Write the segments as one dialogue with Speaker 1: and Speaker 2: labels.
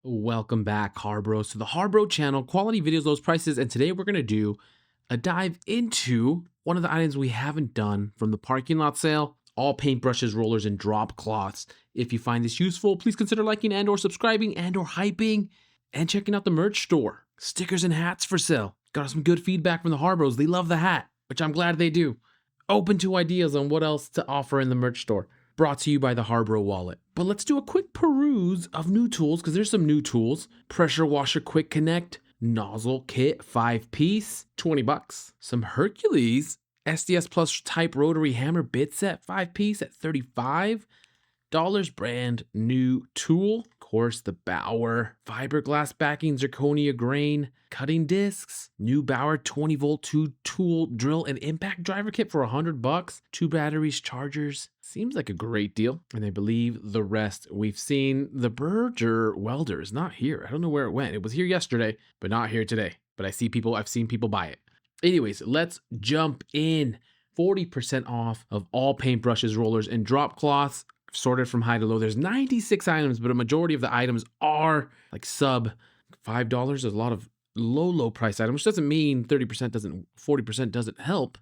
Speaker 1: Welcome back, HARBROs, to the HARBRO channel, quality videos, those prices, and today we're going to do a dive into one of the items we haven't done from the parking lot sale, all paintbrushes, rollers, and drop cloths. If you find this useful, please consider liking and or subscribing and or hyping and checking out the merch store. Stickers and hats for sale. Got some good feedback from the HARBROs. They love the hat, which I'm glad they do. Open to ideas on what else to offer in the merch store. Brought to you by the HARBRO wallet. But let's do a quick peruse of new tools, because there's some new tools. Pressure washer quick connect, nozzle kit, 5-piece, 20 bucks. Some Hercules SDS Plus type rotary hammer bit set, 5-piece at $35. Brand new tool. Of course, the Bauer fiberglass backing, zirconia grain, cutting discs, new Bauer 20-volt 2-tool drill and impact driver kit for $100. 2 batteries, chargers. Seems like a great deal. And I believe the rest we've seen. The Berger welder is not here. I don't know where it went. It was here yesterday, but not here today. But I've seen people buy it. Anyways, let's jump in. 40% off of all paintbrushes, rollers, and drop cloths, sorted from high to low. There's 96 items, but a majority of the items are like sub $5. There's a lot of low price items, which doesn't mean 40% doesn't help,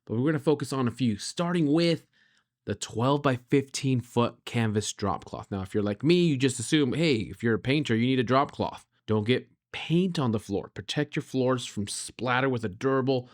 Speaker 1: but we're going to focus on a few, starting with the 12 by 15 foot canvas drop cloth. Now, if you're like me, you just assume, hey, if you're a painter, you need a drop cloth. Don't get paint on the floor. Protect your floors from splatter with a durable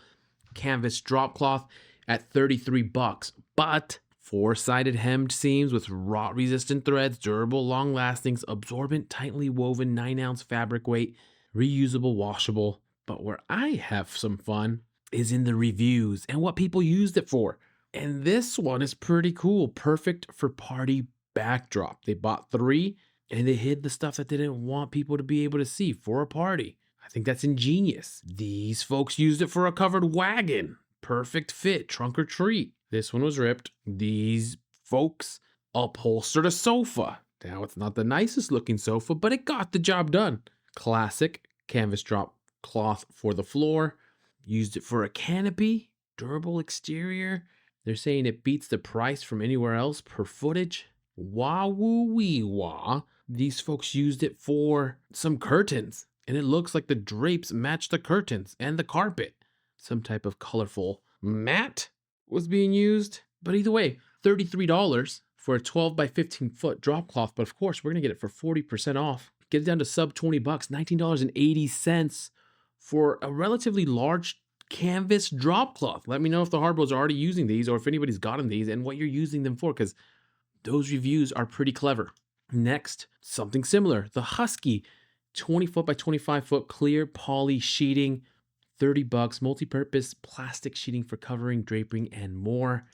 Speaker 1: canvas drop cloth at 33 bucks. But 4-sided hemmed seams with rot resistant threads, durable, long lasting, absorbent, tightly woven 9-ounce fabric weight, reusable, washable. But where I have some fun is in the reviews and what people used it for. And this one is pretty cool. Perfect for party backdrop. They bought 3 and they hid the stuff that they didn't want people to be able to see for a party. I think that's ingenious. These folks used it for a covered wagon. Perfect fit, trunk or treat. This one was ripped. These folks upholstered a sofa. Now, it's not the nicest looking sofa, but it got the job done. Classic canvas drop cloth for the floor. Used it for a canopy. Durable exterior. They're saying it beats the price from anywhere else per footage. Wah-woo-wee-wah. These folks used it for some curtains, and it looks like the drapes match the curtains and the carpet. Some type of colorful mat was being used. But either way, $33 for a 12 by 15 foot drop cloth. But of course, we're going to get it for 40% off. Get it down to sub 20 bucks, $19.80 for a relatively large canvas drop cloth. Let me know if the HARBROs are already using these or if anybody's gotten these and what you're using them for, because those reviews are pretty clever. Next, something similar. The Husky 20 foot by 25 foot clear poly sheeting, 30 bucks, multi-purpose plastic sheeting for covering, draping, and more.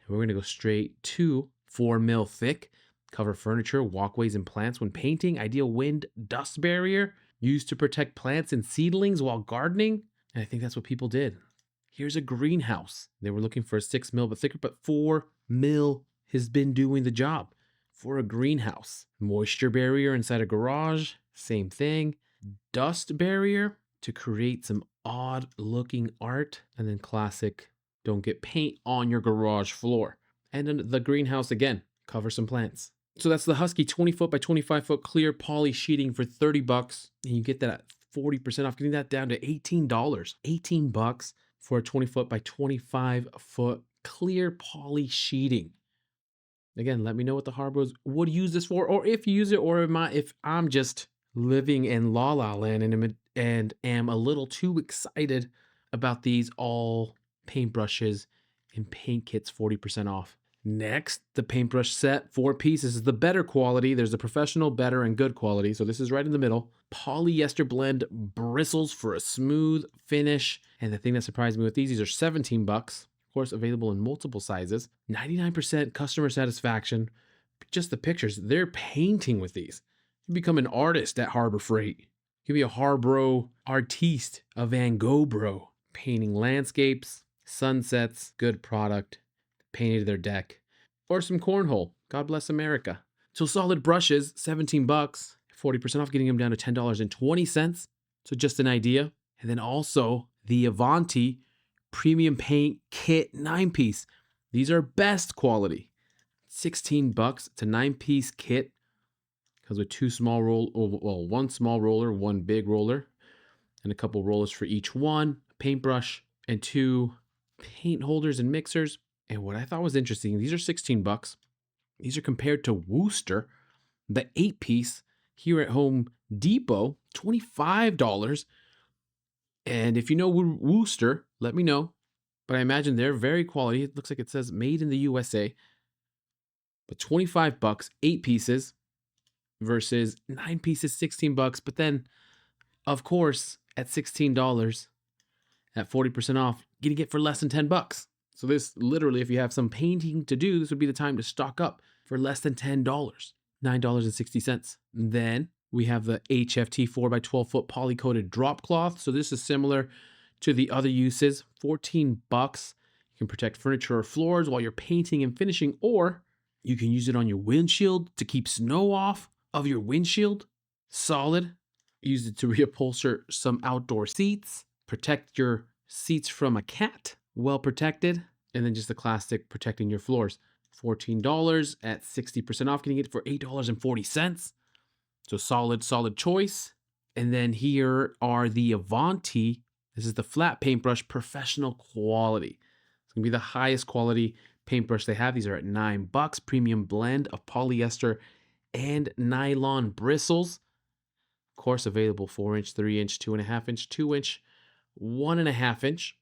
Speaker 1: And we're going to go straight to 4 mil thick, cover furniture, walkways, and plants when painting. Ideal wind dust barrier, used to protect plants and seedlings while gardening. And I think that's what people did. Here's a greenhouse. They were looking for a 6 mil but thicker, but 4 mil has been doing the job for a greenhouse. Moisture barrier inside a garage, same thing. Dust barrier to create some odd looking art, and then classic, don't get paint on your garage floor. And then the greenhouse again, cover some plants. So that's the Husky 20 foot by 25 foot clear poly sheeting for 30 bucks. And you get that at 40% off, getting that down to $18. 18 bucks for a 20 foot by 25 foot clear poly sheeting. Again, let me know what the HARBROs would use this for, or if you use it, or if I'm just living in La La Land and am a little too excited about these all paintbrushes and paint kits 40% off. Next, the paintbrush set, 4 pieces, is the better quality. There's the professional, better, and good quality. So this is right in the middle. Polyester blend bristles for a smooth finish. And the thing that surprised me with these are 17 bucks. Of course, available in multiple sizes. 99% customer satisfaction. Just the pictures. They're painting with these. You become an artist at Harbor Freight. You can be a HARBRO artiste, a Van Gogh bro, painting landscapes, sunsets, good product, painted their deck, or some cornhole. God bless America. So solid brushes, 17 bucks, 40% off, getting them down to $10.20. So just an idea. And then also the Avanti Premium Paint Kit 9-piece. These are best quality. 16 bucks. It's a 9-piece kit. Comes with one small roller, one big roller, and a couple rollers for each one, a paintbrush, and 2 paint holders and mixers. And what I thought was interesting, these are 16 bucks. These are compared to Wooster, the 8-piece here at Home Depot, $25. And if you know Wooster, let me know. But I imagine they're very quality. It looks like it says made in the USA. But 25 bucks, 8 pieces versus 9 pieces, 16 bucks. But then, of course, at $16, at 40% off, getting it for less than 10 bucks. So this literally, if you have some painting to do, this would be the time to stock up for less than $10, $9.60. Then we have the HFT 4x12 foot poly-coated drop cloth. So this is similar to the other uses, 14 bucks. You can protect furniture or floors while you're painting and finishing, or you can use it on your windshield to keep snow off of your windshield. Solid. Use it to reupholster some outdoor seats, protect your seats from a cat, well protected, and then just the classic protecting your floors. $14 at 60% off, getting it for $8.40. So solid choice. And then here are the Avanti. This is the flat paintbrush, professional quality. It's gonna be the highest quality paintbrush they have. These are at $9. Premium blend of polyester and nylon bristles. Of course, available 4-inch, 3-inch, 2.5-inch, 2-inch, 1.5-inch.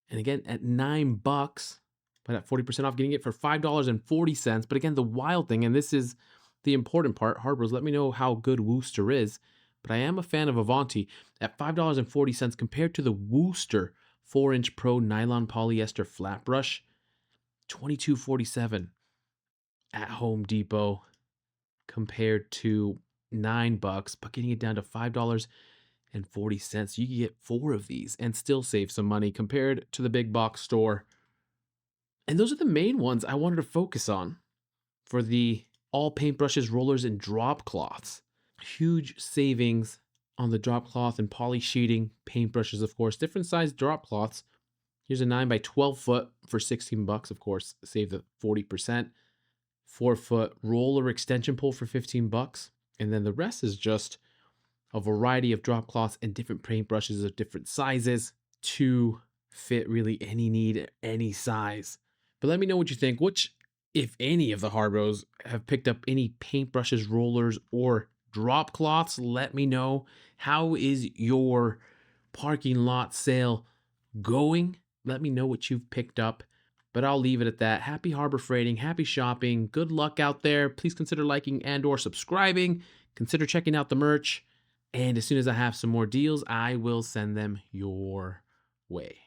Speaker 1: And again, at $9, but at 40% off, getting it for $5.40. But again, the wild thing, and this is the important part, HARBROs, let me know how good Wooster is. But I am a fan of Avanti at $5.40 compared to the Wooster 4-inch Pro nylon polyester flat brush, $22.47 at Home Depot compared to $9, but getting it down to $5.40. You can get 4 of these and still save some money compared to the big box store. And those are the main ones I wanted to focus on for the all paintbrushes, rollers, and drop cloths. Huge savings on the drop cloth and poly sheeting paintbrushes, of course. Different size drop cloths. Here's a 9x12 foot for 16 bucks, of course, save the 40%. 4-foot roller extension pole for 15 bucks. And then the rest is just a variety of drop cloths and different paintbrushes of different sizes to fit really any need, any size. But let me know what you think. Which, if any of the HARBROs have picked up any paintbrushes, rollers, or drop cloths, let me know. How is your parking lot sale going? Let me know what you've picked up. But I'll leave it at that. Happy Harbor Freighting, happy shopping. Good luck out there. Please consider liking and or subscribing. Consider checking out the merch. And as soon as I have some more deals, I will send them your way.